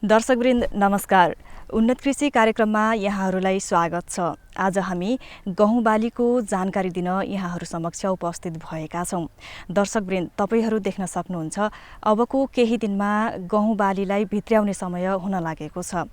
दर्शकवृन्द नमस्कार। उन्नत कृषि कार्यक्रममा यहाँहरूलाई स्वागत छ। आज हामी गहुँ बालीको जानकारी दिन यहाँहरू समक्ष उपस्थित भएका छौँ। दर्शकवृन्द, तपाईहरू देख्न सक्नुहुन्छ अबको केही दिनमा गहुँ बालीलाई भित्र्याउने समय हुन लागेको छ।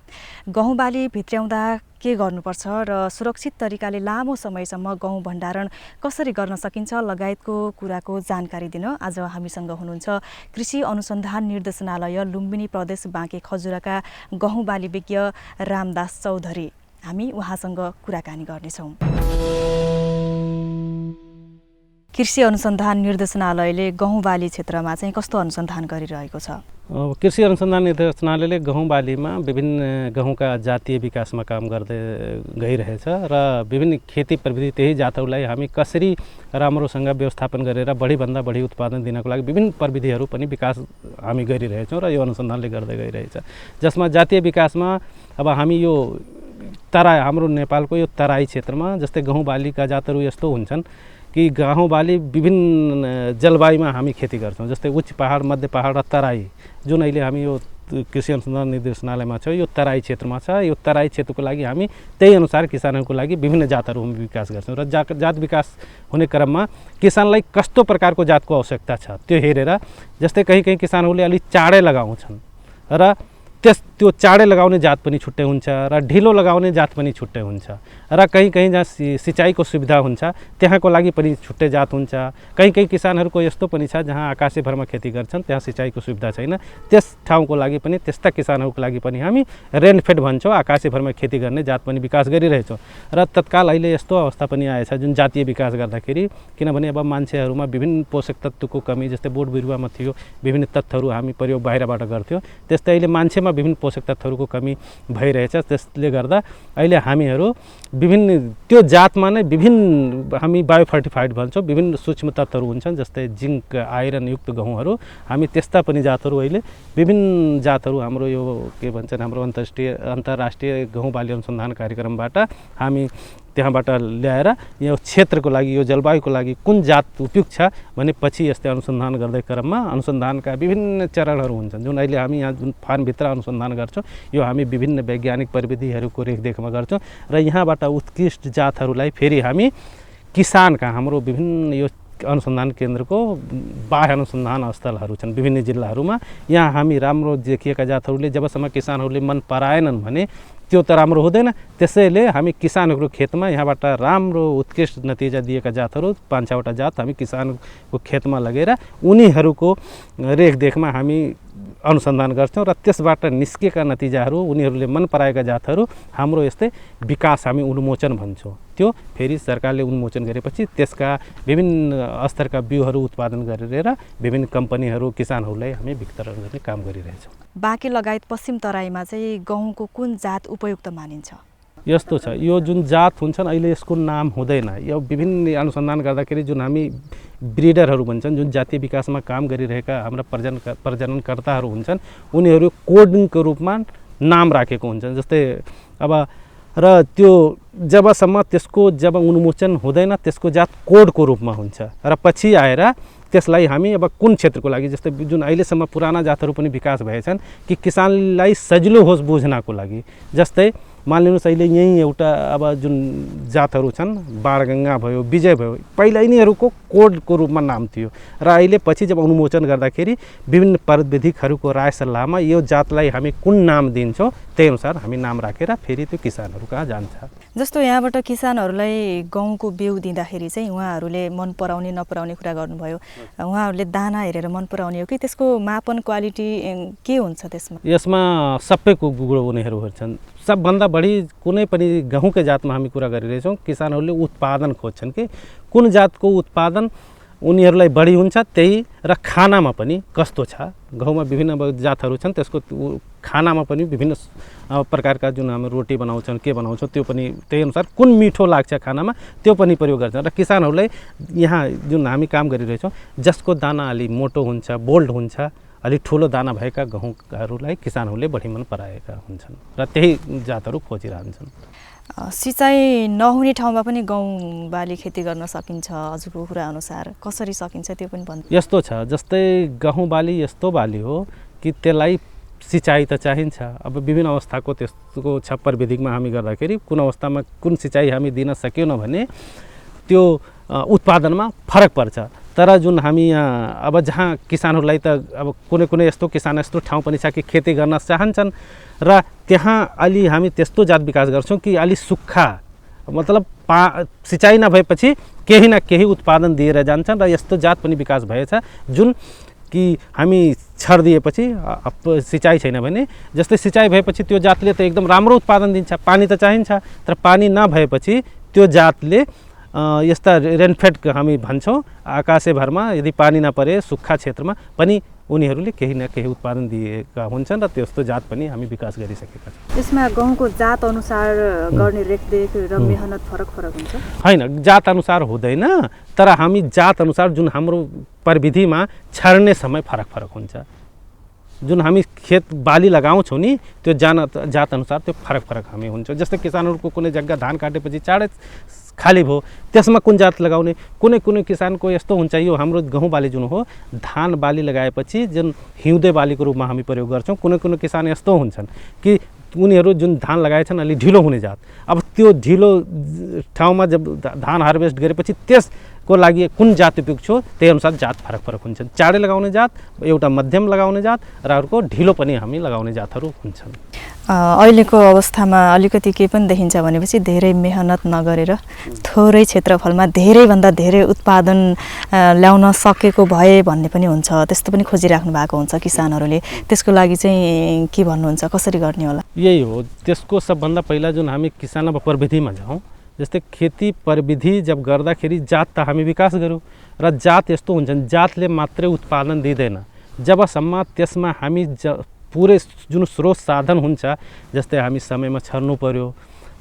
गहुँ बाली भित्र्याउँदा के गर्नुपर्छ र सुरक्षित तरिकाले लामो समयसम्म गहुँ भण्डारण कसरी गर्न सकिन्छ लगायतको कुराको जानकारी दिन आज हामीसँग हुनुहुन्छ कृषि अनुसन्धान निर्देशनालय लुम्बिनी प्रदेश बाँके खजुराका गहुँ बाली विज्ञ रामदास चौधरी। हामी उहाँसँग कुराकानी गर्नेछौँ। कृषि अनुसन्धान निर्देशनालयले गहुँ बाली क्षेत्रमा चाहिँ कस्तो अनुसन्धान गरिरहेको छ? कृषि अनुसन्धान निर्देशनालयले गहुँ बालीमा विभिन्न गहुँका जातीय विकासमा काम गर्दै गइरहेछ र विभिन्न खेती प्रविधि त्यही जातहरूलाई हामी कसरी राम्रोसँग व्यवस्थापन गरेर बढीभन्दा बढी उत्पादन दिनको लागि विभिन्न प्रविधिहरू पनि विकास हामी गरिरहेछौँ र यो अनुसन्धानले गर्दै गइरहेछ। जसमा जातीय विकासमा अब हामी यो तराई, हाम्रो नेपालको यो तराई क्षेत्रमा जस्तै गहुँ बालीका जातहरू यस्तो हुन्छन् कि गहुँ बाली विभिन्न जलवायुमा हामी खेती गर्छौँ। जस्तै उच्च पहाड, मध्य पहाड र तराई, जुन अहिले हामी यो कृषि अनुसन्धान निर्देशनालयमा छ, यो तराई क्षेत्रमा छ। यो तराई क्षेत्रको लागि हामी त्यही अनुसार किसानहरूको लागि विभिन्न जातहरू हामी विकास गर्छौँ र जात विकास हुने क्रममा किसानलाई कस्तो प्रकारको जातको आवश्यकता छ त्यो हेरेर, जस्तै कहीँ किसानहरूले अलिक चाँडै लगाउँछन् र त्यो चाँडै लगाउने जात पनि छुट्टै हुन्छ र ढिलो लगाउने जात पनि छुट्टै हुन्छ र कहीँ जहाँ सिँचाइको सुविधा हुन्छ त्यहाँको लागि पनि छुट्टै जात हुन्छ। कहीँ किसानहरूको यस्तो पनि छ जहाँ आकाशेभरमा खेती गर्छन्, त्यहाँ सिँचाइको सुविधा छैन, त्यस ठाउँको लागि पनि, त्यस्ता किसानहरूको लागि पनि हामी रेनफेड भन्छौँ, आकाशेभरमा खेती गर्ने जात पनि विकास गरिरहेछौँ। र तत्काल अहिले यस्तो अवस्था पनि आएछ जुन जातीय विकास गर्दाखेरि, किनभने अब मान्छेहरूमा विभिन्न पोषक तत्त्वको कमी, जस्तै बोट बिरुवामा थियो विभिन्न तत्त्वहरू हामी प्रयोग बाहिरबाट गर्थ्यौँ, त्यस्तै अहिले मान्छेमा विभिन्न पोषक तत्त्वहरूको कमी भइरहेछ। त्यसले गर्दा अहिले हामीहरू विभिन्न त्यो जातमा नै विभिन्न हामी बायोफर्टिफाइड भन्छौँ, विभिन्न सूक्ष्म तत्त्वहरू हुन्छन्, जस्तै जिङ्क, आइरन युक्त गहुँहरू, हामी त्यस्ता पनि जातहरू अहिले विभिन्न जातहरू हाम्रो यो के भन्छन् हाम्रो अन्तर्राष्ट्रिय गहुँ बाली अनुसन्धान कार्यक्रमबाट हामी त्यहाँबाट ल्याएर यो क्षेत्रको लागि, यो जलवायुको लागि कुन जात उपयुक्त छ भने पछि यस्तै अनुसन्धान गर्दै क्रममा अनुसन्धानका विभिन्न चरणहरू हुन्छन् जुन अहिले हामी यहाँ जुन फार्मभित्र अनुसन्धान गर्छौँ, यो हामी विभिन्न वैज्ञानिक प्रविधिहरूको रेखदेखमा गर्छौँ र यहाँबाट उत्कृष्ट जातहरूलाई फेरि हामी किसानका, हाम्रो विभिन्न यो अनुसन्धान केन्द्रको बाह्य अनुसन्धान स्थलहरू छन् विभिन्न जिल्लाहरूमा, यहाँ हामी राम्रो देखिएका जातहरूले जबसम्म किसानहरूले मन पराएनन् भने त्यो त राम्रो हुँदैन। त्यसैले हामी किसानहरूको खेतमा यहाँबाट राम्रो उत्कृष्ट नतिजा दिएका जातहरू 5-6वटा जात हामी किसानको खेतमा लगेर उनीहरूको रेखदेखमा हामी अनुसन्धान गर्छौँ र त्यसबाट निस्केका नतिजाहरू, उनीहरूले मन पराएका जातहरू हाम्रो यस्तै विकास हामी उन्मोचन भन्छौँ। त्यो फेरि सरकारले उन्मोचन गरेपछि त्यसका विभिन्न स्तरका बिउहरू उत्पादन गरेर विभिन्न कम्पनीहरू, किसानहरूलाई हामी वितरण गर्ने काम गरिरहेछौँ। बाँके लगायत पश्चिम तराईमा चाहिँ गहुँको कुन जात उपयुक्त मानिन्छ? यस्तो छ, यो जुन जात हुन्छन् अहिले यसको नाम हुँदैन। यो विभिन्न अनुसन्धान गर्दाखेरि जुन हामी ब्रिडरहरू भन्छन्, जुन जातीय विकासमा काम गरिरहेका हाम्रा प्रजननकर्ताहरू हुन्छन्, उनीहरू कोडिङको रूपमा नाम राखेको हुन्छन्। जस्तै अब र त्यो जबसम्म जब उन्मोचन हुँदैन त्यसको जात कोडको रूपमा हुन्छ र पछि आएर त्यसलाई हामी अब कुन क्षेत्रको लागि, जस्तै जुन अहिलेसम्म पुराना जातहरू पनि विकास भएछन् कि किसानलाई सजिलो होस् बुझ्नको लागि। जस्तै मानिलिनुहोस् अहिले यहीँ एउटा अब जुन जातहरू छन्, बाणगङ्गा भयो, विजय भयो, पहिला यिनीहरूको कोडको रूपमा नाम थियो र अहिले पछि जब उन्मोचन गर्दाखेरि विभिन्न प्राविधिकहरूको राय सल्लाहमा यो जातलाई हामी कुन नाम दिन्छौँ त्यही अनुसार हामी नाम राखेर फेरि त्यो किसानहरू कहाँ जान्छ। जस्तो यहाँबाट किसानहरूलाई गहुँको बिउ दिँदाखेरि चाहिँ उहाँहरूले मन पराउने नपराउने कुरा गर्नुभयो, उहाँहरूले दाना हेरेर मन पराउने हो कि त्यसको मापन क्वालिटी के हुन्छ त्यसमा? यसमा सबै गुण उनीहरू हेर्छन्। सबभन्दा बढी कुनै पनि गहुँकै जातमा हामी कुरा गरिरहेछौँ, किसानहरूले उत्पादन खोज्छन् कि कुन जातको उत्पादन उनीहरूलाई बढी हुन्छ त्यही र खानामा पनि कस्तो छ। गहुँमा विभिन्न जातहरू छन्, त्यसको खानामा पनि विभिन्न प्रकारका जुन हामी रोटी बनाउँछन्, के बनाउँछौँ त्यो पनि त्यही अनुसार कुन मिठो लाग्छ खानामा त्यो पनि प्रयोग गर्छन्। र किसानहरूलाई यहाँ जुन हामी काम गरिरहेछौँ जसको दाना अलि मोटो हुन्छ, बोल्ड हुन्छ, अलि ठुलो दाना भएका गहुँहरूलाई किसानहरूले बढी मन पराएका हुन्छन् र त्यही जातहरू खोजिरहन्छन्। सिँचाइ नहुने ठाउँमा पनि गहुँ बाली खेती गर्न सकिन्छ हजुरको कुरा अनुसार कसरी सकिन्छ त्यो पनि भन्नु। यस्तो छ जस्तै गहुँ बाली यस्तो बाली हो कि त्यसलाई सिँचाइ त चाहिन्छ। अब विभिन्न अवस्थाको त्यसको छ प्रविधिमा हामी गर्दाखेरि कुन अवस्थामा कुन सिँचाइ हामी दिन सकेनौँ भने त्यो उत्पादनमा फरक पर्छ। तर जुन हामी यहाँ अब जहाँ किसानहरूलाई त अब कुनै कुनै यस्तो किसान यस्तो ठाउँ पनि छ कि खेती गर्न चाहन्छन् र त्यहाँ अलि हामी त्यस्तो जात विकास गर्छौँ कि अलि सुक्खा मतलब सिँचाइ नभएपछि केही न केही उत्पादन दिएर जान्छन् र यस्तो जात पनि विकास भएछ जुन कि हामी छरिदिएपछि सिँचाइ छैन भने जस्तै सिँचाइ भएपछि त्यो जातले त एकदम राम्रो उत्पादन दिन्छ। पानी त चाहिन्छ तर पानी नभएपछि त्यो जातले यस्ता रेनफेड हामी भन्छौँ आकाशेभरमा यदि पानी नपरे सुक्खा क्षेत्रमा पनि उनीहरूले केही न केही उत्पादन दिएका हुन्छन् र त्यस्तो जात पनि हामी विकास गरिसकेका छौँ। त्यसमा गहुँको जात अनुसार गर्ने रेखदेख र मेहनत फरक फरक हुन्छ होइन, जात अनुसार हुँदैन तर हामी जात अनुसार जुन हाम्रो प्रविधिमा छर्ने समय फरक फरक हुन्छ। जुन हामी खेत बाली लगाउँछौँ नि त्यो जात अनुसार त्यो फरक फरक हामी हुन्छ। जस्तै किसानहरूको कुनै जग्गा धान काटेपछि चाँडै खाली भयो त्यसमा कुन जात लगाउने। कुनै कुनै किसानको यस्तो हुन्छ यो हाम्रो गहुँ बाली जुन हो धान बाली लगाएपछि जुन हिउँदे बालीको रूपमा हामी प्रयोग गर्छौँ। कुनै कुनै किसान यस्तो हुन्छन् कि उनीहरू जुन धान लगाएछन् अलि ढिलो हुने जात। अब त्यो ढिलो ठाउँमा जब धान हार्भेस्ट गरेपछि त्यसको लागि कुन जात उपयुक्त छ त्यही अनुसार जात फरक फरक हुन्छन्। चाँडै लगाउने जात एउटा मध्यम लगाउने जात र अर्को ढिलो पनि हामी लगाउने जातहरू हुन्छन्। अहिलेको अवस्थामा अलिकति के पनि देखिन्छ भनेपछि धेरै मेहनत नगरेर थोरै क्षेत्रफलमा धेरैभन्दा धेरै उत्पादन ल्याउन सकेको भए भन्ने पनि हुन्छ। त्यस्तो पनि खोजिराख्नु भएको हुन्छ किसानहरूले। त्यसको लागि चाहिँ के भन्नुहुन्छ, कसरी गर्ने होला? यही हो, त्यसको सबभन्दा पहिला जुन हामी किसान प्रविधिमा जाउँ जस्तै खेती प्रविधि जब गर्दाखेरि जात त हामी विकास गरौँ र जात यस्तो हुन्छन् जातले मात्रै उत्पादन दिँदैन। जबसम्म त्यसमा हामी पुरै जुन स्रोत साधन हुन्छ जस्तै हामी समयमा छर्नु पर्यो,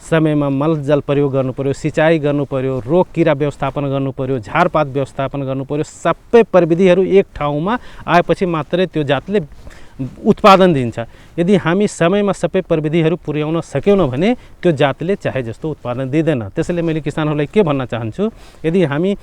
समयमा मल जल प्रयोग गर्नु पर्यो, सिँचाइ गर्नु पर्यो, रोग किरा व्यवस्थापन गर्नु पर्यो, झारपात व्यवस्थापन गर्नु पर्यो। सबै प्रविधिहरू एक ठाउँमा आएपछि मात्रै त्यो जातले उत्पादन दिन्छ। यदि हामी समयमा सबै प्रविधिहरू पुर्याउन सकेनौँ भने त्यो जातले चाहे जस्तो उत्पादन दिँदैन। त्यसैले मैले किसानहरूलाई के भन्न चाहन्छु, यदि हामी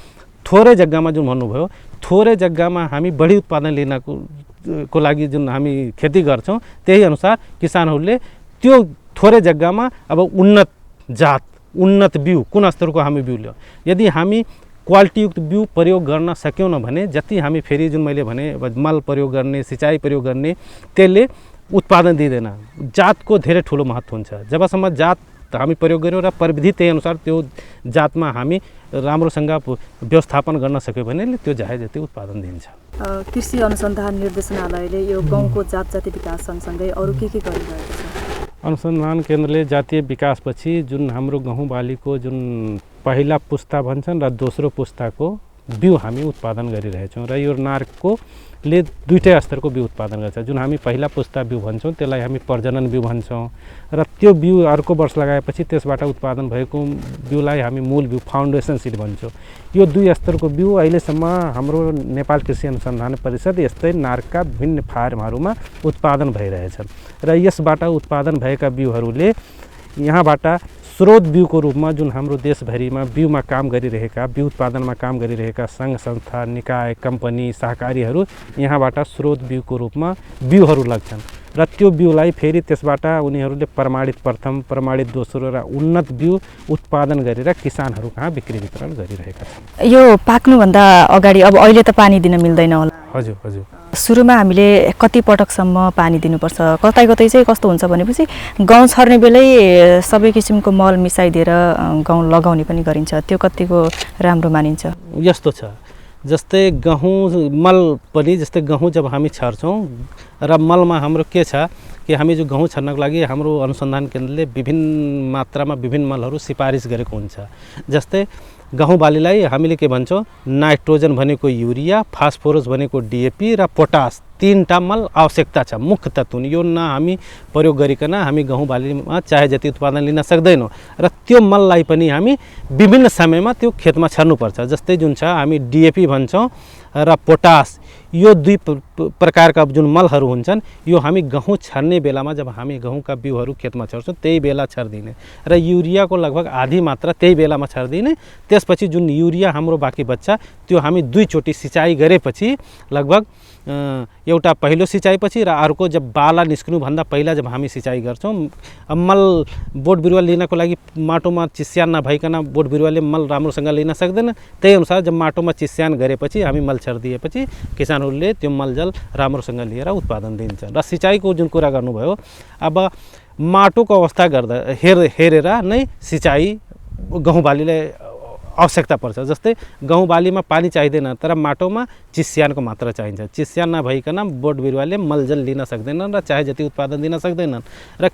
थोरै जग्गामा जुन भन्नुभयो थोरै जग्गामा हामी बढी उत्पादन लिनको लागि जुन हामी खेती गर्छौँ त्यही अनुसार किसानहरूले त्यो थोरै जग्गामा अब उन्नत जात उन्नत बिउ कुन स्तरको हामी बिउ ल्याउँ। यदि हामी क्वालिटीयुक्त बिउ प्रयोग गर्न सक्यौँ भने जति हामी फेरि जुन मैले भने मल प्रयोग गर्ने सिँचाइ प्रयोग गर्ने त्यसले उत्पादन दिँदैन। जातको धेरै ठुलो महत्त्व हुन्छ। जबसम्म जात हामी प्रयोग गऱ्यौँ र प्रविधि त्यही अनुसार त्यो जातमा हामी राम्रोसँग व्यवस्थापन गर्न सक्यो भने त्यो चाहे जति उत्पादन दिन्छ। कृषि अनुसन्धान निर्देशनालयले यो गहुँको जात जाति विकास सँगसँगै अरू के गरिरहेको छ? अनुसन्धान केन्द्रले जातीय विकासपछि जुन हाम्रो गहुँ बालीको जुन पहिला पुस्ता भन्छन् र दोस्रो पुस्ताको बिउ हामी उत्पादन गरिरहेछौँ र यो नार्कोले दुईटै स्तरको बिउ उत्पादन गर्छ। जुन हामी पहिला पुस्ता बिउ भन्छौँ त्यसलाई हामी प्रजनन बिउ भन्छौँ र त्यो बिउ अर्को वर्ष लगाएपछि त्यसबाट उत्पादन भएको बिउलाई हामी मूल बिउ फाउन्डेसन सिड भन्छौँ। यो दुई स्तरको बिउ अहिलेसम्म हाम्रो नेपाल कृषि अनुसन्धान परिषद यस्तै नार्कका विभिन्न फार्महरूमा उत्पादन भइरहेछन् र यसबाट उत्पादन भएका बिउहरूले यहाँबाट स्रोत बिउको रूपमा जुन हाम्रो देशभरिमा बिउमा काम गरिरहेका बिउ उत्पादनमा काम गरिरहेका सङ्घ संस्था निकाय कम्पनी सहकारीहरू यहाँबाट स्रोत बिउको रूपमा बिउहरू लाग्छन् र त्यो बिउलाई फेरि त्यसबाट उनीहरूले प्रमाणित प्रथम प्रमाणित दोस्रो र उन्नत बिउ उत्पादन गरेर किसानहरू कहाँ बिक्री वितरण गरिरहेका छन्। यो पाक्नुभन्दा अगाडि अब अहिले त पानी दिन मिल्दैन होला? हजुर हजुर। सुरुमा हामीले कति पटकसम्म पानी दिनुपर्छ? कतै कतै चाहिँ कस्तो हुन्छ भनेपछि गहुँ छर्ने बेलै सबै किसिमको मल मिसाइदिएर गहुँ लगाउने पनि गरिन्छ, त्यो कतिको राम्रो मानिन्छ? यस्तो छ जस्तै गहुँ मल पनि जस्तै गहुँ जब हामी छर्छौँ र मलमा हाम्रो के छ कि हामी जो गहुँ छर्नको लागि हाम्रो अनुसन्धान केन्द्रले विभिन्न मात्रामा विभिन्न मलहरू सिफारिस गरेको हुन्छ। जस्तै गहुँ बालीलाई हामीले के भन्छौँ नाइट्रोजन भनेको युरिया, फास्फोरस भनेको डिएपी र पोटास तीनटा मल आवश्यकता छ मुख्य तत्व यो न हामी प्रयोग गरिकन हामी गहुँ बालीमा चाहे जति उत्पादन लिन सक्दैनौँ र त्यो मललाई पनि हामी विभिन्न समयमा त्यो खेतमा छर्नुपर्छ। जस्तै जुन छ हामी DAP भन्छौँ र पोटास, यो दुई प्रकारका जुन मलहरू हुन्छन् यो हामी गहुँ छर्ने बेलामा जब हामी गहुँका बिउहरू खेतमा छर्छौँ त्यही बेला छर्दिने र युरियाको लगभग आधी मात्रा त्यही बेलामा छर्दिने। त्यसपछि जुन युरिया हाम्रो बाँकी बच्चा त्यो हामी दुईचोटि सिँचाइ गरेपछि लगभग एउटा पहिलो सिँचाइपछि र अर्को जब बाला निस्कनुभन्दा पहिला जब हामी सिँचाइ गर्छौँ मल बोट बिरुवा लिनको लागि माटोमा चिस्यान नभइकन बोट बिरुवाले मल राम्रोसँग लिन सक्दैन। त्यही अनुसार जब माटोमा चिस्यान गरेपछि हामी मल छरिदिएपछि किसानहरूले त्यो मलजल राम्रोसँग लिएर उत्पादन दिन्छ। र सिँचाइको जुन कुरा गर्नुभयो अब माटोको अवस्था गर्दा हेरेर नै सिँचाइ गहुँ बालीलाई आवश्यकता पर्छ। जस्तै गहुँ बालीमा पानी चाहिँदैन तर माटोमा चिस्यानको मात्रा चाहिन्छ। चिस्यान नभइकन बोट बिरुवाले मलजल लिन सक्दैनन् र चाहे जति उत्पादन दिन सक्दैनन्। र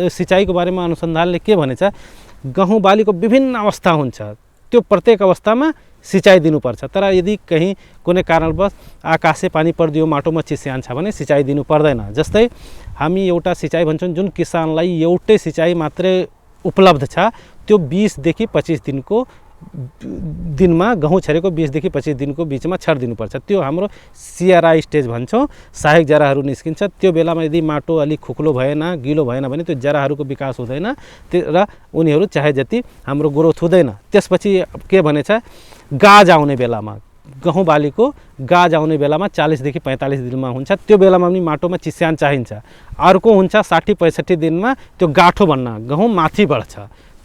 सिँचाइको बारेमा अनुसन्धानले के भनेछ गहुँ बालीको विभिन्न अवस्था हुन्छ त्यो प्रत्येक अवस्थामा सिँचाइ दिनुपर्छ। तर यदि कहीँ कुनै कारणवश आकाशे पानी परिदियो माटोमा चिस्यान छ भने सिँचाइ दिनु पर्दैन। जस्तै हामी एउटा सिँचाइ भन्छौँ जुन किसानलाई एउटै सिँचाइ मात्रै उपलब्ध छ त्यो 20 देखि 25 दिनमा गहुँ छरेको 20 देखि 25 दिनको बिचमा छरिदिनुपर्छ। त्यो हाम्रो CRI स्टेज भन्छौँ, सहायक जराहरू निस्किन्छ। त्यो बेलामा यदि माटो अलिक खुक्लो भएन गिलो भएन भने त्यो जराहरूको विकास हुँदैन र उनीहरू चाहे जति हाम्रो ग्रोथ हुँदैन। त्यसपछि के भनेछ गाज आउने बेलामा गहुँ बालीको गाज आउने बेलामा 40 देखि 45 दिनमा हुन्छ। त्यो बेलामा पनि माटोमा चिस्यान चाहिन्छ। अर्को हुन्छ 60-65 दिनमा त्यो गाठो भन्न गहुँ माथि बढ्छ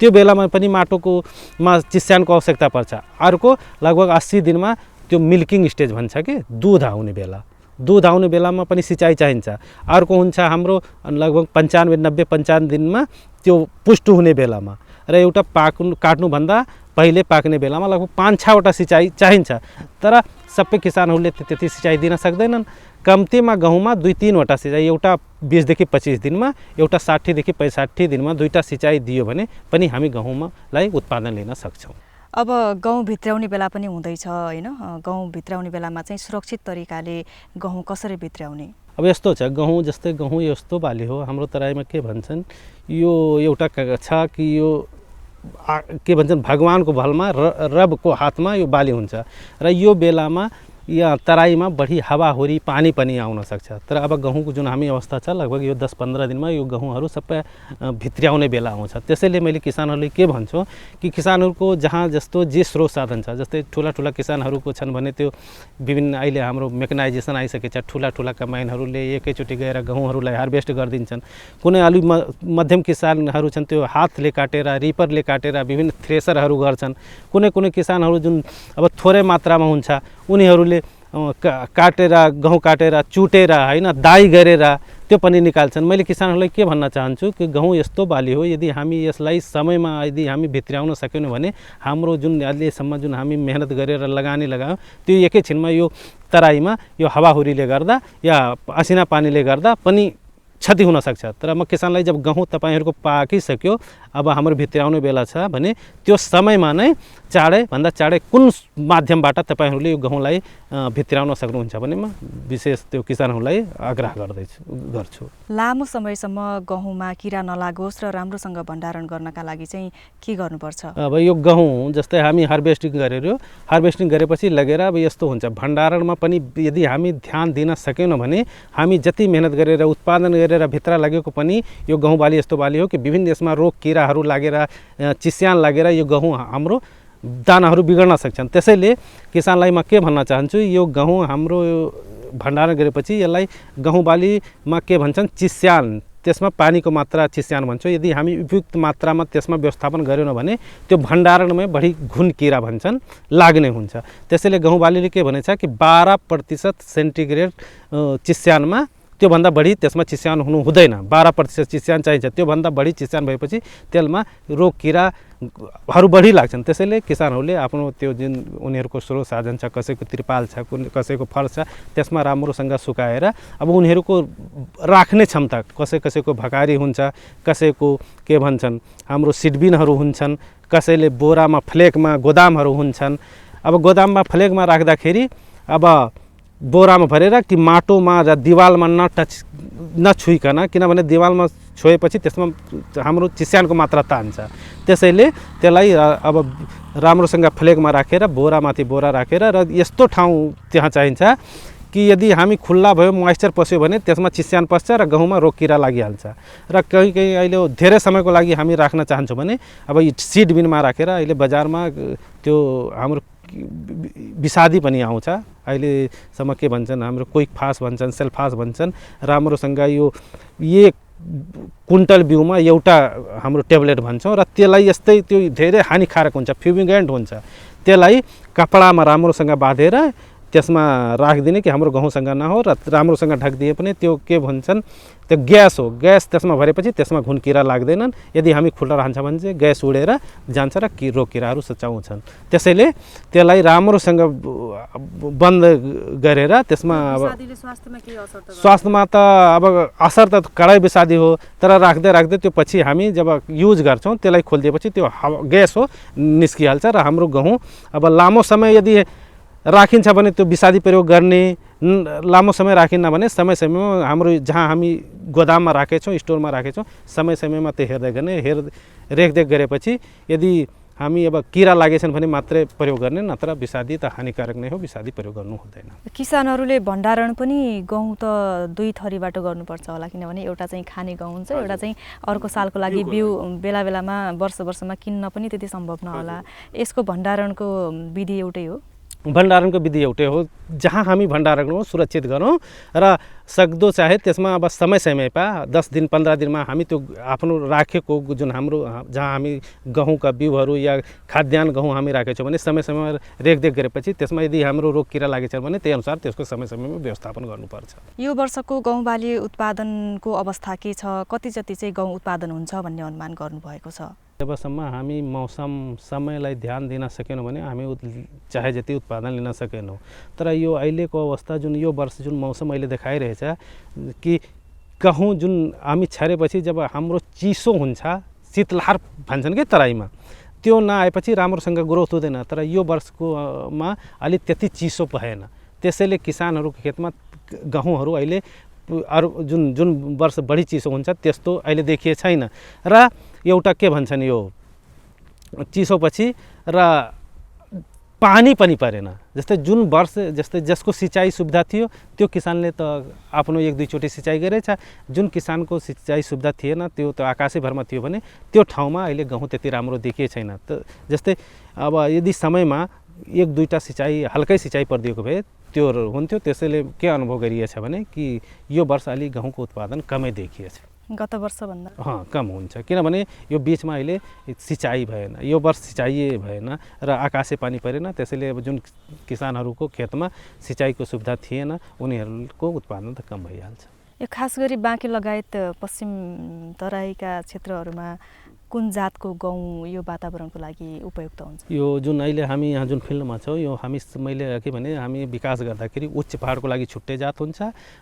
त्यो बेलामा पनि माटोकोमा चिस्यानको आवश्यकता पर्छ। अर्को लगभग 80 दिनमा त्यो मिल्किङ स्टेज भन्छ कि दुध आउने बेलामा पनि सिँचाइ चाहिन्छ। अर्को हुन्छ हाम्रो लगभग 95-90-95 दिनमा त्यो पुष्ट हुने बेलामा र एउटा काट्नुभन्दा पहिले पाक्ने बेलामा लगभग 5-6वटा सिँचाइ चाहिन्छ। तर सबै किसानहरूले त्यति सिँचाइ दिन सक्दैनन्। कम्तीमा गहुँमा 2-3वटा सिँचाइ एउटा 20 देखि 25 दिनमा एउटा 60 देखि 65 दिनमा दुईटा सिँचाइ दियो भने पनि हामी गहुँलाई उत्पादन लिन सक्छौँ। अब गहुँ भित्र्याउने बेला पनि हुँदैछ हैन, गहुँ भित्र्याउने बेलामा चाहिँ सुरक्षित तरिकाले गहुँ कसरी भित्र्याउने? अब यस्तो छ गहुँ जस्तै गहुँ यस्तो बाली हो हाम्रो तराईमा के भन्छन् यो एउटा छ कि यो के भन्छन् भगवानको भलमा रबको हातमा यो बाली हुन्छ र यो बेलामा यहाँ तराईमा बढी हावाहुरी पानी पनि आउन सक्छ। तर अब गहुँको जुन हामी अवस्था छ लगभग यो 10-15 दिनमा यो गहुँहरू सबै भित्र्याउने बेला आउँछ। त्यसैले मैले किसानहरूले के भन्छु कि किसानहरूको जहाँ जस्तो जे स्रोत साधन छ जस्तै ठुला किसानहरूको छन् भने त्यो विभिन्न अहिले हाम्रो मेकनाइजेसन आइसकेछ। ठुला कम्बाइनहरूले एकैचोटि गएर गहुँहरूलाई हार्भेस्ट गरिदिन्छन्। कुनै अलि मध्यम किसानहरू छन् त्यो हातले काटेर रिपरले काटेर विभिन्न थ्रेसरहरू गर्छन्। कुनै किसानहरू जुन अब थोरै मात्रामा हुन्छ उनीहरूले काटेर गहुँ काटेर चुटेर हैन दाई गरेर त्यो पनि निकाल्छन्। मैले किसानहरूलाई के भन्न चाहन्छु कि गहुँ यस्तो बाली हो यदि हामी यसलाई समयमा यदि हामी भित्र्याउन सकेनौँ भने हाम्रो जुन अहिलेसम्म जुन हामी मेहनत गरेर लगानी लगायौँ त्यो एकैछिनमा यो तराईमा यो हावाहुरीले गर्दा या असिना पानीले गर्दा पनि क्षति हुन सक्छ। तर म किसानलाई जब गहुँ तपाईहरुको पाकिसक्यो अब हाम्रो भित्र्याउने बेला छ भने त्यो समयमा नै चाँडैभन्दा चाँडै कुन माध्यमबाट तपाईहरुले यो गहुँलाई भित्र्याउन सक्नुहुन्छ भने म विशेष त्यो किसानहरूलाई आग्रह गर्छु। लामो समयसम्म गहुँमा किरा नलागोस् र राम्रोसँग भण्डारण गर्नका लागि चाहिँ के गर्नुपर्छ? अब यो गहुँ जस्तै हामी हार्भेस्टिङ गरेपछि लगेर अब यस्तो हुन्छ भण्डारणमा पनि यदि हामी ध्यान दिन सकेनौँ भने हामी जति मेहनत गरेर उत्पादन गरेर भित्र लागेको पनि यो गहुँ बाली यस्तो बाली हो कि विभिन्न यसमा रोग किराहरू लागेर चिस्यान लागेर यो गहुँ हाम्रो दानाहरू बिग्रन सक्छन्। त्यसैले किसानलाई म के भन्न चाहन्छु यो गहुँ हाम्रो भण्डारण गरेपछि यसलाई गहुँ बालीमा के भन्छन् चिस्यान त्यसमा पानीको मात्रा चिस्यान भन्छौँ। यदि हामी उपयुक्त मात्रामा त्यसमा व्यवस्थापन गरेनौँ भने त्यो भण्डारणमै बढी घुन किरा भन्छन् लाग्ने हुन्छ। त्यसैले गहुँ बालीले के भनेछ कि 12% सेन्टिग्रेड चिस्यानमा त्योभन्दा बढी त्यसमा चिस्यान हुनु हुँदैन। 12% चिस्यान चाहिन्छ। त्योभन्दा बढी चिस्यान भएपछि त्यसमा रोग किराहरू बढी लाग्छन्। त्यसैले किसानहरूले आफ्नो त्यो जुन उनीहरूको स्रोत साधन छ कसैको त्रिपाल छ कसैको फर्श छ त्यसमा राम्रोसँग सुकाएर अब उनीहरूको राख्ने क्षमता कसैको भकारी हुन्छ कसैको के भन्छन् हाम्रो सिडबिनहरू हुन्छन् कसैले बोरामा फ्लेकमा गोदामहरू हुन्छन्। अब गोदाममा फ्लेकमा राख्दाखेरि अब बोरामा भरेर कि माटोमा र दिवालमा नछुइकन, किनभने दिवालमा छोएपछि त्यसमा हाम्रो चिस्यानको मात्रा तान्छ। त्यसैले त्यसलाई अब राम्रोसँग फ्लेगमा राखेर बोरामाथि बोरा राखेर र यस्तो ठाउँ त्यहाँ चाहिन्छ कि यदि हामी खुल्ला भयो मोइस्चर पस्यो भने त्यसमा चिस्यान पस्छ र गहुँमा रोग किरा लागिहाल्छ। र कहीँ अहिले धेरै समयको लागि हामी राख्न चाहन्छौँ भने अब सिड बिनमा राखेर अहिले बजारमा त्यो हाम्रो विषादी पनि आउँछ। अहिलेसम्म के भन्छन्, हाम्रो क्विक फास्ट भन्छन्, सेल्फास भन्छन्। राम्रोसँग यो 1 कुन्टल बिउमा एउटा हाम्रो ट्याब्लेट भन्छौँ र त्यसलाई यस्तै त्यो धेरै हानिकारक हुन्छ, फ्युमिगेन्ट हुन्छ। त्यसलाई कपडामा राम्रोसँग बाँधेर त्यसमा राखिदिने कि हाम्रो गहुँसँग नहो र राम्रोसँग ढाकिदिए पनि त्यो के भन्छन्, त्यो ग्यास हो। ग्यास त्यसमा भरेपछि त्यसमा घुन किरा लाग्दैनन्। यदि हामी खुल्ला रहन्छ भने चाहिँ ग्यास उडेर जान्छ र रोग किराहरू सचाउँछन्। त्यसैले त्यसलाई राम्रोसँग बन्द गरेर त्यसमा अब स्वास्थ्यमा त अब असर त कडै विषादी हो, तर राख्दै राख्दै त्यो पछि हामी जब युज गर्छौँ त्यसलाई खोलिदिएपछि त्यो ग्यास हो निस्किहाल्छ र हाम्रो गहुँ अब लामो समय यदि राखिन्छ भने त्यो विषादी प्रयोग गर्ने, लामो समय राखिन्न भने समय समयमा हाम्रो जहाँ हामी गोदाममा राखेछौँ, स्टोरमा राखेछौँ, समय समयमा त्यो हेर्दै गर्ने, रेखदेख गरेपछि यदि हामी अब किरा लागेछन् भने मात्रै प्रयोग गर्ने, नत्र विषादी त हानिकारक नै हो, विषादी प्रयोग गर्नु हुँदैन। किसानहरूले भण्डारण पनि गहुँ त 2 थरीबाट गर्नुपर्छ होला, किनभने एउटा चाहिँ खाने गहुँ हुन्छ, एउटा चाहिँ अर्को सालको लागि बिउ बेला बेलामा वर्षमा किन्न पनि त्यति सम्भव नहोला। यसको भण्डारणको विधि एउटै हो? भण्डारणको विधि एउटै हो। जहाँ हामी भण्डारण गरौँ, सुरक्षित गरौँ र सक्दो चाहे त्यसमा अब समय समयमा 10 दिन 15 दिनमा हामी त्यो आफ्नो राखेको जुन हाम्रो जहाँ हामी गहुँका बिउहरू या खाद्यान्न गहुँ हामी राखेछौँ भने समय समयमा रेखदेख गरेपछि त्यसमा यदि हाम्रो रोग किरा लागेछ भने त्यही अनुसार त्यसको समय समयमा व्यवस्थापन गर्नुपर्छ। यो वर्षको गहुँ बाली उत्पादनको अवस्था के छ, कति जति चाहिँ गहुँ उत्पादन हुन्छ भन्ने अनुमान गर्नुभएको छ? जबसम्म हामी मौसम समयलाई ध्यान दिन सकेनौँ भने हामी चाहे जति उत्पादन लिन सकेनौँ। तर यो अहिलेको अवस्था जुन यो वर्ष जुन मौसम अहिले देखाइरहेछ कि गहुँ जुन हामी छरेपछि जब हाम्रो चिसो हुन्छ, शीतलहर भन्छन् कि तराईमा, त्यो नआएपछि राम्रोसँग ग्रोथ हुँदैन। तर यो वर्षकोमा अलि त्यति चिसो भएन, त्यसैले किसानहरूको खेतमा गहुँहरू अहिले अरू जुन वर्ष बढी चिसो हुन्छ त्यस्तो अहिले देखिए छैन। र एउटा के भन्छन्, यो चिसोपछि र पानी पनि परेन। जस्तै जुन वर्ष जस्तै जसको सिँचाइ सुविधा थियो त्यो किसानले त आफ्नो 1-2 चोटि सिँचाइ गरेछ। जुन किसानको सिँचाइ सुविधा थिएन, त्यो त आकाशै भरमा थियो भने त्यो ठाउँमा अहिले गहुँ त्यति राम्रो देखिए छैन। त जस्तै अब यदि समयमा 1-2टा सिँचाइ हल्कै सिँचाइ परिदिएको भए त्यो हुन्थ्यो। त्यसैले के अनुभव गरिएछ भने कि यो वर्ष अलि गहुँको उत्पादन कमै देखिएछ, गत वर्षभन्दा कम हुन्छ। किनभने यो बिचमा अहिले सिँचाइ भएन, यो वर्ष सिँचाइ भएन र आकाशे पानी परेन। त्यसैले अब जुन किसानहरूको खेतमा सिँचाइको सुविधा थिएन उनीहरूको उत्पादन त कम भइहाल्छ। यो खास गरी बाँके लगायत पश्चिम तराईका क्षेत्रहरूमा कुन जातको गहुँ यो वातावरणको लागि उपयुक्त हुन्छ? यो जुन अहिले हामी यहाँ जुन फिल्डमा छौँ, यो मैले के भने हामी विकास गर्दाखेरि उच्च पहाडको लागि छुट्टै जात हुन्छ,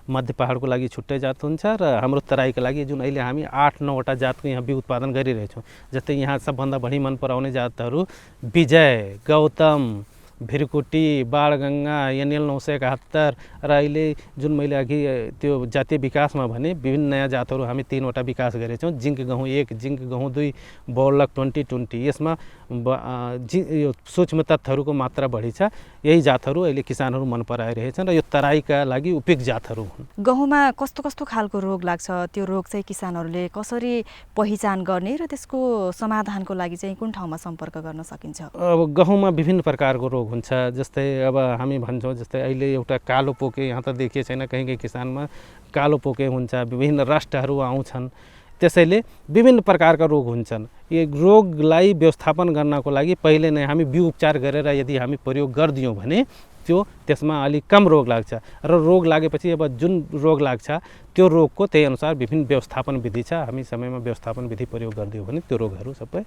मध्य पहाडको लागि छुट्टै जात हुन्छ र हाम्रो तराईको लागि जुन अहिले हामी 8-9वटा जातको यहाँ बिउ उत्पादन गरिरहेछौँ। जस्तै यहाँ सबभन्दा बढी मन पराउने जातहरू विजय, गौतम, भिरकुटी, बाणगङ्गा, NL 971 र अहिले जुन मैले अघि त्यो जातीय विकासमा भने विभिन्न नयाँ जातहरू हामी 3वटा विकास गरेछौँ। जिङ्क गहुँ 1, जिङ्क गहुँ 2, बौलक 2020। यसमा यो सूक्ष्म तत्त्वहरूको मात्रा बढी छ। यही जातहरू अहिले किसानहरू मन पराइरहेछन् र यो तराईका लागि उपयुक्त जातहरू हुन्। गहुँमा कस्तो कस्तो खालको रोग लाग्छ, त्यो रोग चाहिँ किसानहरूले कसरी पहिचान गर्ने र त्यसको समाधानको लागि चाहिँ कुन ठाउँमा सम्पर्क गर्न सकिन्छ? अब गहुँमा विभिन्न प्रकारको रोग हुन्छ। जस्तै अब हामी भन्छौँ, जस्तै अहिले एउटा कालो पोके यहाँ त देखिए छैन, कहीँ किसानमा कालो पोके हुन्छ, विभिन्न रस्टहरू आउँछन्। त्यसैले विभिन्न प्रकारका रोग हुन्छन्। यो रोगलाई व्यवस्थापन गर्नको लागि पहिले नै हामी बिउ उपचार गरेर यदि हामी प्रयोग गरिदियौँ भने त्यसमा अलिक कम रोग लाग्छ र रोग लागेपछि अब जुन रोग लाग्छ त्यो रोगको त्यही अनुसार विभिन्न व्यवस्थापन विधि छ। हामी समयमा व्यवस्थापन विधि प्रयोग गरिदियौँ भने त्यो रोगहरू सबै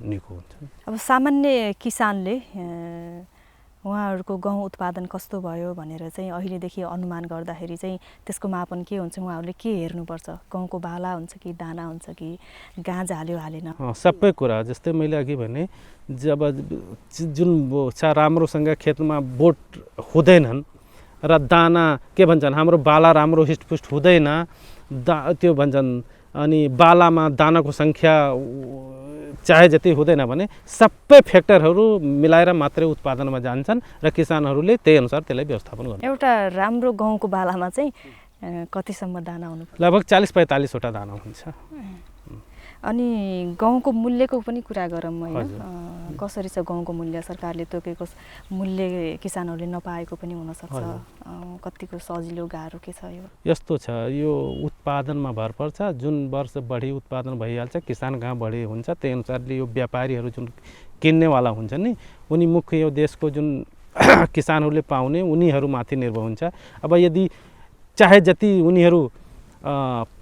निको हुन्छन्। अब सामान्य किसानले उहाँहरूको गहुँ उत्पादन कस्तो भयो भनेर चाहिँ अहिलेदेखि अनुमान गर्दाखेरि चाहिँ त्यसको मापन के हुन्छ? उहाँहरूले के हेर्नुपर्छ? गहुँको बाला हुन्छ कि दाना हुन्छ कि गाँज हाल्यो हालेन? सबै कुरा जस्तै मैले अघि भने जब जुन राम्रोसँग खेतमा बोट हुँदैनन् र दाना के भन्छन् हाम्रो बाला राम्रो हिस्टपुस्ट हुँदैन त्यो भन्छन् अनि बालामा दानाको सङ्ख्या चाहे जति हुँदैन भने सबै फ्याक्टरहरू मिलाएर मात्रै उत्पादनमा जान्छन् र किसानहरूले त्यही अनुसार त्यसलाई व्यवस्थापन गर्नु। एउटा राम्रो गहुँको बालामा चाहिँ कतिसम्म दाना हुनु? लगभग 40-45 वटा दाना हुन्छ। अनि गहुँको मूल्यको पनि कुरा गरौँ होइन, कसरी छ गहुँको मूल्य? सरकारले तोकेको मूल्य किसानहरूले नपाएको पनि हुनसक्छ, कतिको सजिलो गाह्रो के छ? यो यस्तो छ, यो उत्पादनमा भर पर्छ। जुन वर्ष बढी उत्पादन भइहाल्छ किसान कहाँ बढी हुन्छ त्यही अनुसारले यो व्यापारीहरू जुन किन्नेवाला हुन्छ नि उनी मुख्य यो देशको जुन किसानहरूले पाउने उनीहरूमाथि निर्भर हुन्छ। अब यदि चाहे जति उनीहरू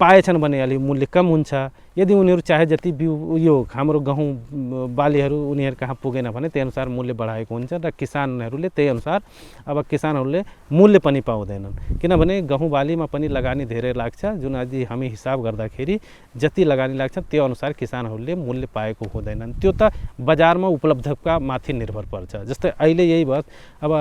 पाएछन् भने अलि मूल्य कम हुन्छ, यदि उनीहरू चाहे जति यो हाम्रो गहुँ बालीहरू उनीहरू कहाँ पुगेन भने त्यही अनुसार मूल्य बढाएको हुन्छ र किसानहरूले त्यही अनुसार अब किसानहरूले मूल्य पनि पाउँदैनन्, किनभने गहुँ बालीमा पनि लगानी धेरै लाग्छ। जुन आज हामी हिसाब गर्दाखेरि जति लगानी लाग्छ त्यो अनुसार किसानहरूले मूल्य पाएको हुँदैनन्। त्यो त बजारमा उपलब्धका माथि निर्भर पर्छ। जस्तै अहिले यही भयो, अब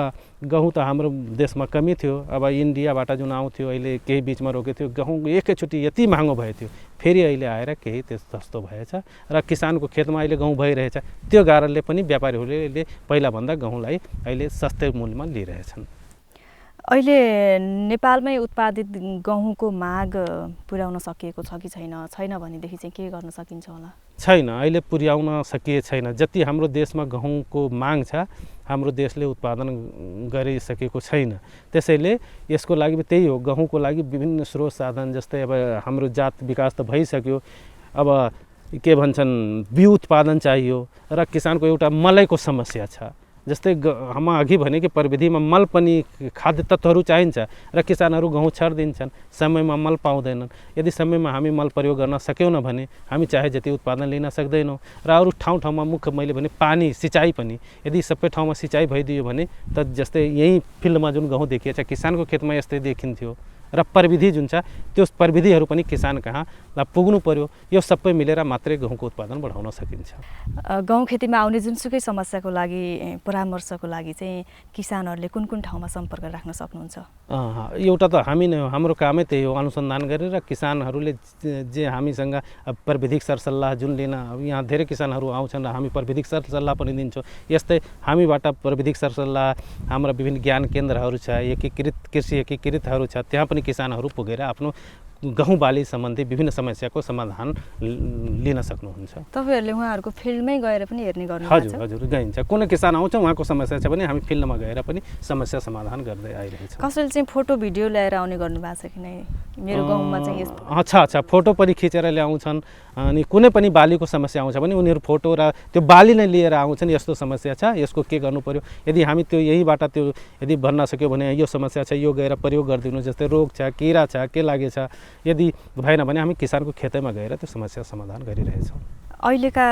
गहुँ त हाम्रो देशमा कमी थियो, अब इन्डियाबाट जुन आउँथ्यो अहिले केही बिचमा रोकेको थियो, गहुँ एकैचोटि यति महँगो भएको थियो, फेरि अहिले आएर केही त्यस्तो सस्तो भएछ र किसानको खेतमा अहिले गहुँ भइरहेछ। त्यो कारणले पनि व्यापारीहरूले पहिलाभन्दा गहुँलाई अहिले सस्तै मूल्यमा लिइरहेछन्। अहिले नेपालमै उत्पादित गहुँको माग पुर्याउन सकिएको छ कि छैन भनेदेखि चाहिँ के गर्न सकिन्छ होला? छैन, अहिले पुर्याउन सकिए छैन। जति हाम्रो देशमा गहुँको माग छ हाम्रो देशले उत्पादन गरिसकेको छैन। त्यसैले यसको लागि त्यही हो, गहुँको लागि विभिन्न स्रोत साधन, जस्तै अब हाम्रो जात विकास त भइसक्यो, अब के भन्छन् बिउ उत्पादन चाहियो र किसानको एउटा मलैको समस्या छ। जस्तै हम अघि भने कि प्रविधिमा मल पनि खाद्य तत्त्वहरू चाहिन्छ र किसानहरू गहुँ छरिदिन्छन्, समयमा मल पाउँदैनन्। यदि समयमा हामी मल प्रयोग गर्न सक्यौँ भने हामी चाहे जति उत्पादन लिन सक्दैनौँ। र अरू ठाउँमा मुख्य मैले भने पानी सिँचाइ पनि, यदि सबै ठाउँमा सिँचाइ भइदियो भने त जस्तै यहीँ फिल्डमा जुन गहुँ देखिएछ किसानको खेतमा यस्तै देखिन्थ्यो र प्रविधि जुन छ त्यो प्रविधिहरू पनि किसान कहाँ पुग्नु पर्यो। यो सबै मिलेर मात्रै गहुँको उत्पादन बढाउन सकिन्छ। गहुँ खेतीमा आउने जुनसुकै समस्याको लागि परामर्शको लागि चाहिँ किसानहरूले कुन कुन ठाउँमा सम्पर्क राख्न सक्नुहुन्छ? एउटा त हामी नै हो, हाम्रो कामै त्यही हो, अनुसन्धान गरेर किसानहरूले जे हामीसँग प्रविधिक सरसल्लाह जुन लिन, यहाँ धेरै किसानहरू आउँछन् र हामी प्रविधिक सरसल्लाह पनि दिन्छौँ। यस्तै हामीबाट प्रविधिक सरसल्लाह हाम्रा विभिन्न ज्ञान केन्द्रहरू छ, एकीकृत कृषि एकीकृतहरू छ, त्यहाँ पनि किसानहरू पुगेर आफ्नो गहुँ बाली सम्बन्धी विभिन्न समस्याको समाधान लिन सक्नुहुन्छ। तपाईँहरूले उहाँहरूको फिल्डमै गएर पनि हेर्ने गर्नुहुन्छ? हजुर हजुर, गइन्छ। कुनै किसान आउँछ उहाँको समस्या छ भने हामी फिल्डमा गएर पनि समस्या समाधान गर्दै आइरहेछौँ। कसैले चाहिँ फोटो भिडियो ल्याएर आउने गर्नु भएको छ कि नै? मेरो गाउँमा चाहिँ यस्तो अच्छा फोटो पनि खिचेर ल्याउँछन्। अनि कुनै पनि बालीको समस्या आउँछ भने उनीहरू फोटो र त्यो बाली नै लिएर आउँछन्, यस्तो समस्या छ, यसको के गर्नु पर्यो। यदि हामी त्यो यहीबाट त्यो यदि भन्न सक्यो भने यो समस्या छ, यो गएर प्रयोग गरिदिनु, जस्तै रोग छ, किरा छ, के लागेछ, यदि भएन भने हामी किसानको खेतैमा गएर त्यो समस्या समाधान गरिरहेछौँ। अहिलेका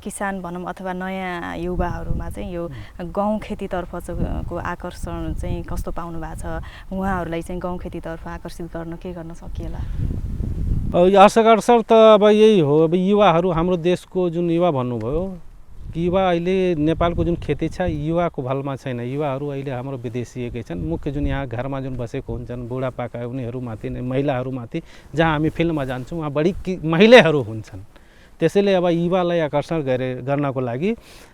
किसान भनौँ अथवा नयाँ युवाहरूमा चाहिँ यो गहुँ खेतीतर्फको आकर्षण चाहिँ कस्तो पाउनु भएको छ? उहाँहरूलाई चाहिँ गहुँ खेतीतर्फ आकर्षित गर्न के गर्न सकिएला? आकर्षण त अब यही हो, अब युवाहरू, हाम्रो देशको जुन युवा भन्नुभयो, युवा अहिले नेपालको जुन खेती छ युवाको भलमा छैन। युवाहरू अहिले हाम्रो विदेशिएकै छन्। मुख्य जुन यहाँ घरमा जुन बसेको हुन्छन् बुढापाका उनीहरूमाथि नै, महिलाहरूमाथि, जहाँ हामी फिल्डमा जान्छौँ वहाँ बढी महिलाहरू हुन्छन्। त्यसैले अब युवालाई आकर्षण गर्नको लागि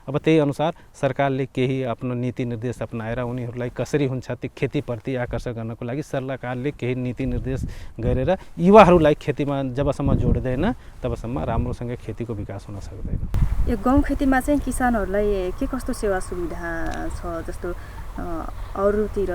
अब त्यही अनुसार सरकारले केही आफ्नो नीति निर्देश अपनाएर उनीहरूलाई कसरी हुन्छ त्यो खेतीप्रति आकर्षण गर्नको लागि सरकारले केही नीति निर्देश गरेर युवाहरूलाई खेतीमा जबसम्म जोड्दैन तबसम्म राम्रोसँग खेतीको विकास हुन सक्दैन। यो गहुँ खेतीमा चाहिँ किसानहरूलाई के कस्तो सेवा सुविधा छ? जस्तो अरूतिर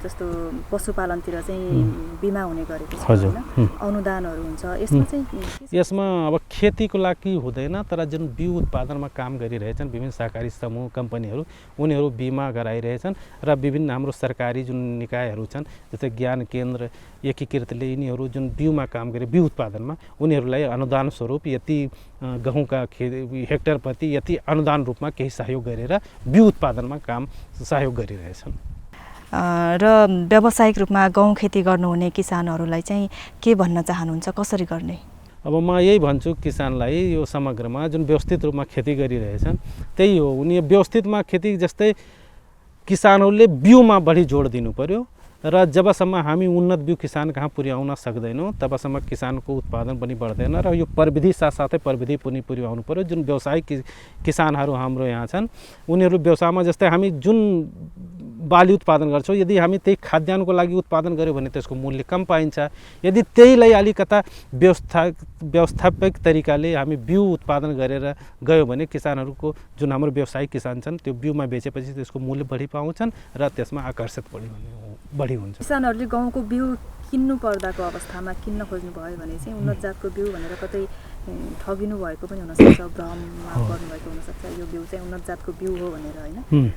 जस्तो पशुपालनतिर चाहिँ बिमा हुने गरेको छ हैन, अनुदानहरू हुन्छ, यसमा चाहिँ यसमा अब खेतीको लागि हुँदैन, तर जुन बिउ उत्पादनमा काम गरिरहेछन् विभिन्न सहकारी समूह कम्पनीहरू उनीहरू बिमा गराइरहेछन् र विभिन्न हाम्रो सरकारी जुन निकायहरू छन् जस्तै ज्ञान केन्द्र एकीकृतले यिनीहरू जुन बिउमा काम गरे बिउ उत्पादनमा उनीहरूलाई अनुदान स्वरूप यति गहुँका हेक्टर प्रति यति अनुदान रूपमा केही सहयोग गरेर बिउ उत्पादनमा काम सहयोग गरिरहेछन्। र व्यावसायिक रूपमा गहुँ खेती गर्नुहुने किसानहरूलाई चाहिँ के भन्न चाहनुहुन्छ, कसरी गर्ने? अब म यही भन्छु किसानलाई, यो समग्रमा जुन व्यवस्थित रूपमा खेती गरिरहेछन् त्यही हो। उनी व्यवस्थितमा खेती जस्तै किसानहरूले बिउमा बढी जोड दिनु पर्यो र जबसम्म हामी उन्नत बिउ किसान कहाँ पुर्याउन सक्दैनौँ तबसम्म किसानको उत्पादन पनि बढ्दैन र यो प्रविधि साथसाथै प्रविधि पनि पुर्याउनु पर्यो। जुन व्यवसायिक किसानहरू हाम्रो यहाँ छन् उनीहरू व्यवसायमा जस्तै हामी जुन बाली उत्पादन गर्छौँ यदि हामी त्यही खाद्यान्नको लागि उत्पादन गर्यो भने त्यसको मूल्य कम पाइन्छ। यदि त्यहीलाई अलिकता व्यवस्थापिक तरिकाले हामी बिउ उत्पादन गरेर गयो भने किसानहरूको जुन हाम्रो व्यवसायिक किसान छन् त्यो बिउमा बेचेपछि त्यसको मूल्य बढी पाउँछन् र त्यसमा आकर्षित बढी हुन्छ। किसानहरूले गहुँको बिउ किन्नु पर्दाको अवस्थामा किन्न खोज्नु भयो भने चाहिँ उन्नत जातको बिउ भनेर कतै ठगिनु भएको पनि हुनसक्छ, भ्रममा पर्नुभएको हुनसक्छ, यो बिउ चाहिँ उन्नत जातको बिउ हो भनेर होइन।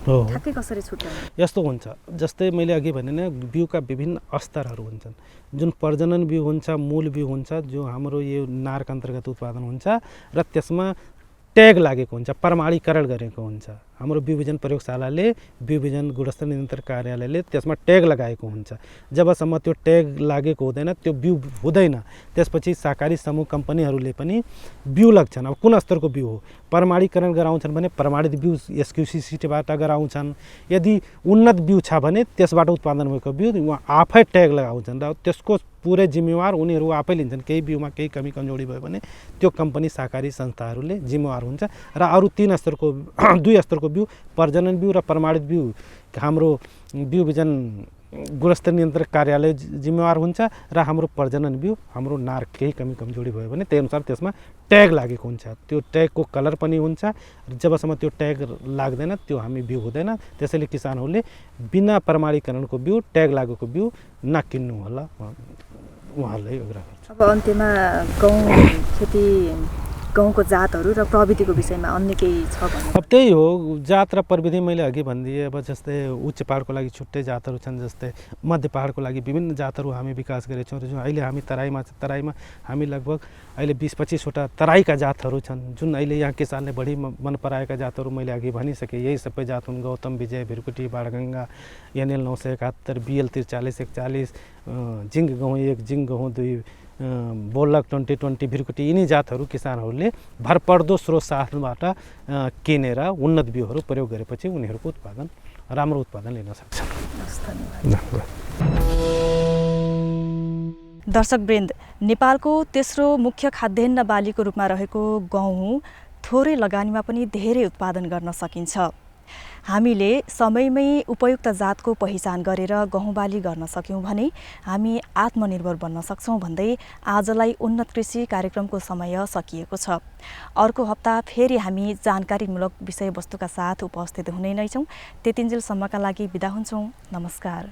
ठ्याक्कै कसरी छुट्याउने? यस्तो हुन्छ जस्तै मैले अघि भने नि बिउका विभिन्न स्तरहरू हुन्छन्। जुन प्रजनन बिउ हुन्छ, मूल बिउ हुन्छ, जो हाम्रो यो नारका अन्तर्गत उत्पादन हुन्छ र त्यसमा ट्याग लागेको हुन्छ, प्रमाणीकरण गरेको हुन्छ। हाम्रो बिउ बिजन प्रयोगशालाले बिउ बिजन गुणस्तर नियन्त्रण कार्यालयले त्यसमा ट्याग लगाएको हुन्छ। जबसम्म त्यो ट्याग लागेको हुँदैन त्यो बिउ हुँदैन। त्यसपछि सहकारी समूह कम्पनीहरूले पनि बिउ लग्छन्। अब कुन स्तरको बिउ हो प्रमाणीकरण गराउँछन् भने प्रमाणित बिउ एसक्युसीबाट गराउँछन्। यदि उन्नत बिउ छ भने त्यसबाट उत्पादन भएको बिउ उहाँ आफै ट्याग लगाउँछन् र त्यसको पुरै जिम्मेवार उनीहरू आफै लिन्छन्। केही बिउमा केही कमी कमजोरी भयो भने त्यो कम्पनी सहकारी संस्थाहरूले जिम्मेवार हुन्छ र अरू 3 स्तरको 2 स्तरको बिउ प्रजनन बिउ र प्रमाणित बिउ हाम्रो बिउ बिजन गुणस्तर नियन्त्रक कार्यालय जिम्मेवार हुन्छ र हाम्रो प्रजनन बिउ हाम्रो नार केही कमी कमजोरी भयो भने त्यही अनुसार त्यसमा ट्याग लागेको हुन्छ। त्यो ट्यागको कलर पनि हुन्छ। जबसम्म त्यो ट्याग लाग्दैन त्यो हामी बिउ हुँदैन। त्यसैले किसानहरूले बिना प्रमाणीकरणको बिउ ट्याग लागेको बिउ नकिन्नु होला उहाँहरूलाई आग्रह गर्छु। अब अन्त्यमा गहुँको जातहरू र प्रविधिको विषयमा अन्य केही छ भने? अब त्यही हो जात र प्रविधि मैले अघि भनिदिएँ। अब जस्तै उच्च पहाडको लागि छुट्टै जातहरू छन्, जस्तै मध्य पहाडको लागि विभिन्न जातहरू हामी विकास गरेका छौँ र जुन अहिले हामी तराईमा हामी लगभग अहिले 20-25 वटा तराईका जातहरू छन् जुन अहिले यहाँ किसानले बढी मन पराएका जातहरू मैले अघि भनिसकेँ। यही सबै जात हुन् गौतम, विजय, भिरकुटी, बाणगङ्गा, NL 971, BL 4341, जिङ्ग गहुँ 1, जिङ्ग गहुँ 2, बोलक 2020 भिरकुटी यिनी जातहरू किसानहरूले भरपर्दो स्रोत साधनबाट किनेर उन्नत बिउहरू प्रयोग गरेपछि उनीहरूको उत्पादन राम्रो उत्पादन लिन सक्छन्। दर्शकवृन्द, नेपालको तेस्रो मुख्य खाद्यान्न बालीको रूपमा रहेको गहुँ थोरै लगानीमा पनि धेरै उत्पादन गर्न सकिन्छ। हामीले समयमै उपयुक्त जातको पहिचान गरेर गहुँ बाली गर्न सक्यौँ भने हामी आत्मनिर्भर बन्न सक्छौँ भन्दै आजलाई उन्नत कृषि कार्यक्रमको समय सकिएको छ। अर्को हप्ता फेरि हामी जानकारीमूलक विषयवस्तुका साथ उपस्थित हुने नै छौँ। त्यतिन्जेलसम्मका लागि बिदा हुन्छौँ। नमस्कार।